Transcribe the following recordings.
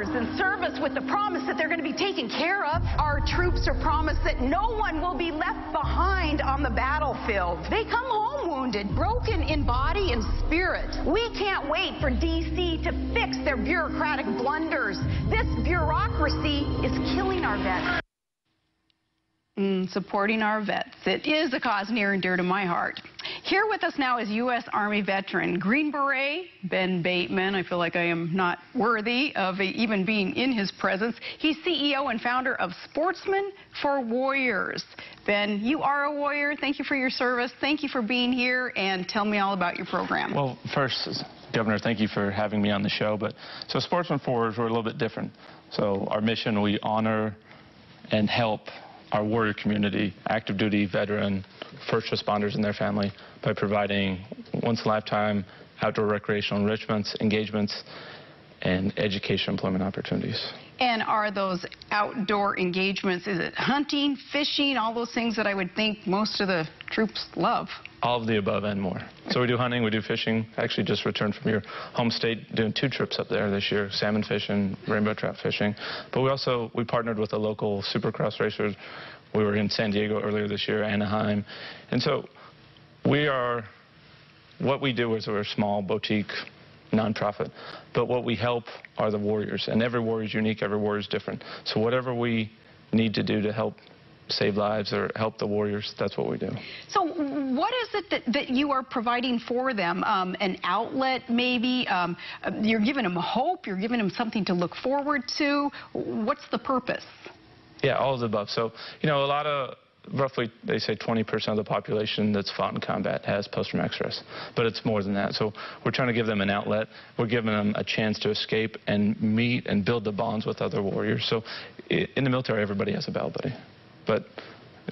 orders and service with the promise that they're going to be taken care of. Our troops are promised that no one will be left behind on the battlefield. They come home wounded, broken in body and spirit. We can't wait for D.C. to fix their bureaucratic blunders. This bureaucracy is killing our vets. Supporting our vets. It is a cause near and dear to my heart. Here with us now is U.S. Army veteran Green Beret Ben Bateman. I feel like I am not worthy of even being in his presence. He's CEO and founder of Sportsmen for Warriors. Ben, you are a warrior. Thank you for your service. Thank you for being here, and tell me all about your program. Well, first, Governor, thank you for having me on the show. So Sportsmen for Warriors, we're a little bit different. So our mission, we honor and help our warrior community, active duty, veteran, first responders and their family, by providing once-in-a-lifetime outdoor recreational enrichments, engagements, and education employment opportunities. And are those outdoor engagements, is it hunting, fishing, all those things that I would think most of the troops love? All of the above and more. So we do hunting, we do fishing. Actually just returned from your home state doing 2 trips up there this year, salmon fishing, rainbow trout fishing. But we partnered with a local supercross racer. We were in San Diego earlier this year, Anaheim. And so what we do is we're a small boutique nonprofit, but what we help are the warriors, and every warrior is unique, every warrior is different. So whatever we need to do to help save lives or help the warriors, that's what we do. So what is it that you are providing for them? An outlet maybe? You're giving them hope? You're giving them something to look forward to? What's the purpose? Yeah, all of the above. So, you know, roughly, they say 20% of the population that's fought in combat has post-traumatic stress, but it's more than that. So we're trying to give them an outlet. We're giving them a chance to escape and meet and build the bonds with other warriors. So in the military, everybody has a battle buddy, but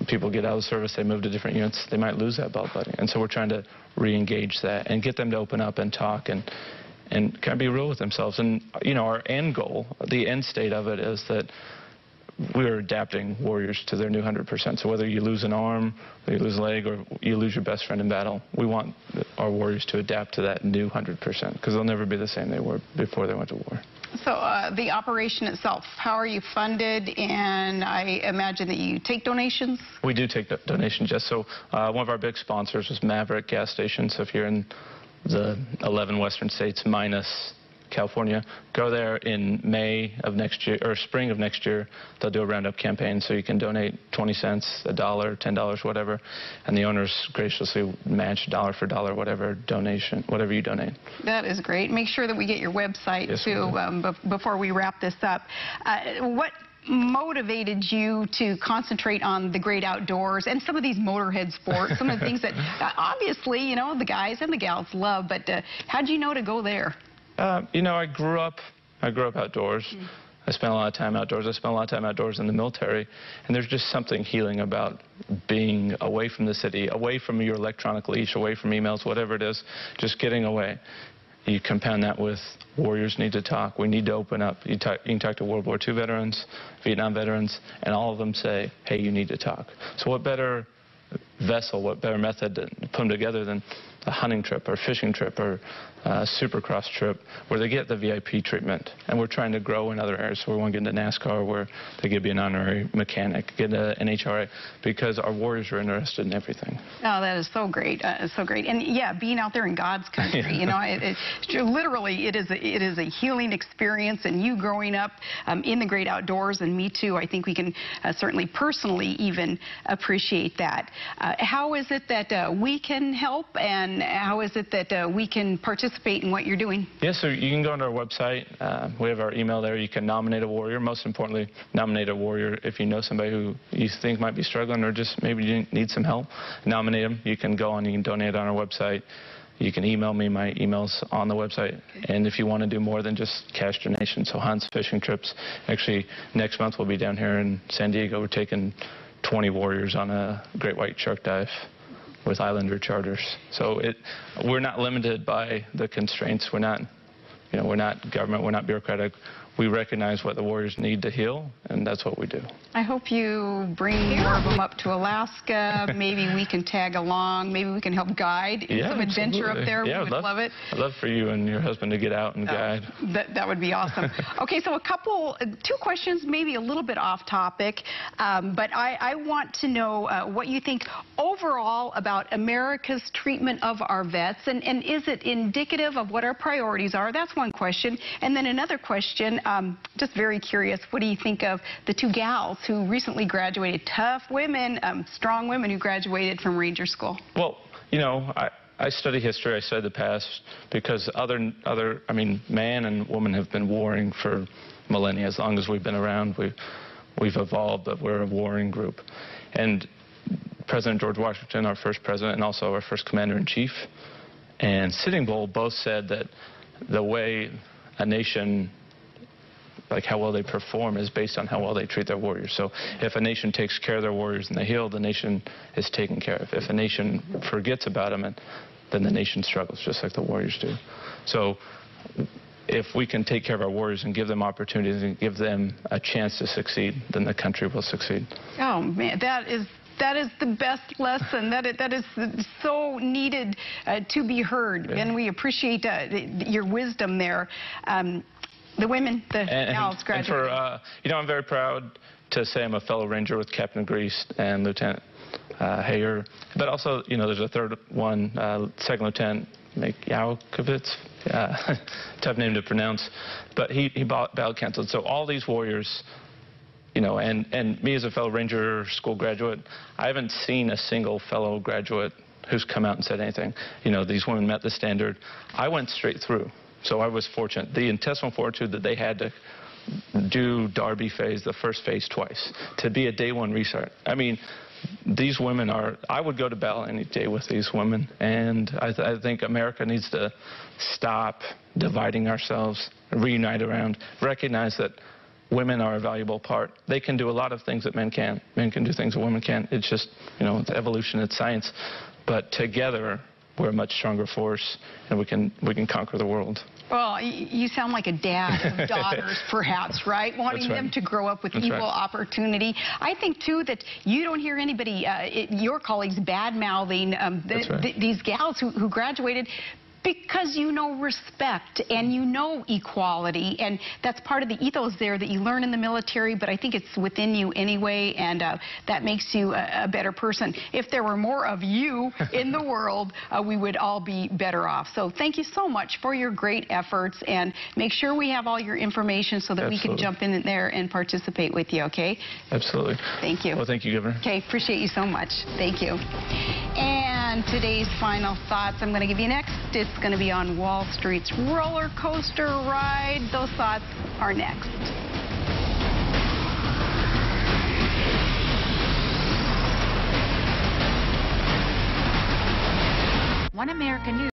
people get out of the service, they move to different units, they might lose that battle buddy. And so we're trying to re-engage that and get them to open up and talk and kind of be real with themselves. And, you know, our end goal, the end state of it is that we're adapting warriors to their new 100%. So whether you lose an arm, or you lose a leg, or you lose your best friend in battle, we want our warriors to adapt to that new 100%, because they'll never be the same they were before they went to war. So the operation itself, how are you funded? And I imagine that you take donations? We do take donations, yes. So one of our big sponsors is Maverick gas stations. So if you're in the 11 western states minus California, go there in May of next year, or spring of next year. They'll do a roundup campaign, so you can donate 20 cents, $1, $10, whatever, and the owners graciously match dollar for dollar whatever you donate. That is great. Make sure that we get your website, yes, too, before we wrap this up. What motivated you to concentrate on the great outdoors and some of these motorhead sports, some of the things that obviously, you know, the guys and the gals love, but how'd you know to go there? You know, I grew up outdoors. I spent a lot of time outdoors. I spent a lot of time outdoors in the military, and there's just something healing about being away from the city, away from your electronic leash, away from emails, whatever it is, just getting away. You compound that with warriors need to talk. We need to open up. You can talk to World War II veterans, Vietnam veterans, and all of them say, hey, you need to talk. So what better vessel, what better method to put them together than a hunting trip or fishing trip or a supercross trip where they get the VIP treatment. And we're trying to grow in other areas. So we want to get into NASCAR where they get to be an honorary mechanic, get into NHRA, because our warriors are interested in everything. Oh, that is so great. So great. And yeah, being out there in God's country, you know, literally it is a healing experience, and you growing up in the great outdoors, and me too, I think we can certainly personally even appreciate that. How is it that we can help, and how is it that we can participate in what you're doing? Yeah, so you can go on our website. We have our email there. You can nominate a warrior. Most importantly, nominate a warrior if you know somebody who you think might be struggling or just maybe you need some help. Nominate them. You can go on, you can donate on our website. You can email me. My email's on the website. Okay. And if you want to do more than just cash donations, so hunts, fishing trips. Actually, next month we'll be down here in San Diego. We're taking 20 warriors on a great white shark dive with Islander charters. So we're not limited by the constraints. We're not, you know, we're not government, we're not bureaucratic. we recognize what the warriors need to heal, and that's what we do. I hope you bring more of them up to Alaska. Maybe we can tag along. Maybe we can help guide in some adventure up there. Yeah, we would love it. I'd love for you and your husband to get out and guide. That would be awesome. Okay, so two questions, maybe a little bit off topic, but I want to know what you think overall about America's treatment of our vets, and is it indicative of what our priorities are? That's one question. And then another question, just very curious, what do you think of the two gals who recently graduated, tough women, strong women who graduated from Ranger School? Well, you know, I study history, I study the past, because I mean, man and woman have been warring for millennia. As long as we've been around, we've evolved, but we're a warring group. And President George Washington, our first president, and also our first commander-in-chief, and Sitting Bull both said that the way a nation, like how well they perform, is based on how well they treat their warriors. So if a nation takes care of their warriors and they heal, the nation is taken care of. If a nation forgets about them, then the nation struggles, just like the warriors do. So if we can take care of our warriors and give them opportunities and give them a chance to succeed, then the country will succeed. Oh, man, that is the best lesson. That is so needed to be heard, and we appreciate your wisdom there. The women, the gals graduated. And you know, I'm very proud to say I'm a fellow Ranger with Captain Grease and Lieutenant Hayer. But also, you know, there's a third one, Second Lieutenant Makyakovitz. Tough name to pronounce. But he battle canceled. So all these warriors, you know, and me as a fellow Ranger School graduate, I haven't seen a single fellow graduate who's come out and said anything. You know, these women met the standard. I went straight through. So I was fortunate. The intestinal fortitude that they had to do Derby phase, the first phase twice, to be a day one restart. I mean, these women are, I would go to battle any day with these women, and I think America needs to stop dividing ourselves, reunite around, recognize that women are a valuable part. They can do a lot of things that men can't. Men can do things that women can't. It's just, you know, it's evolution, it's science. But together, we're a much stronger force, and we can conquer the world. Well, you sound like a dad of daughters, perhaps, right? Wanting them to grow up with equal opportunity. I think, too, that you don't hear anybody, your colleagues, bad-mouthing these gals who graduated, because you know respect and you know equality, and that's part of the ethos there that you learn in the military, but I think it's within you anyway, and that makes you a better person. If there were more of you in the world, we would all be better off. So thank you so much for your great efforts, and make sure we have all your information so that we can jump in there and participate with you, okay? Absolutely. Thank you. Well, thank you, Governor. Okay, appreciate you so much. Thank you. And today's final thoughts I'm going to give you next. It's going to be on Wall Street's roller coaster ride. Those thoughts are next. One American News.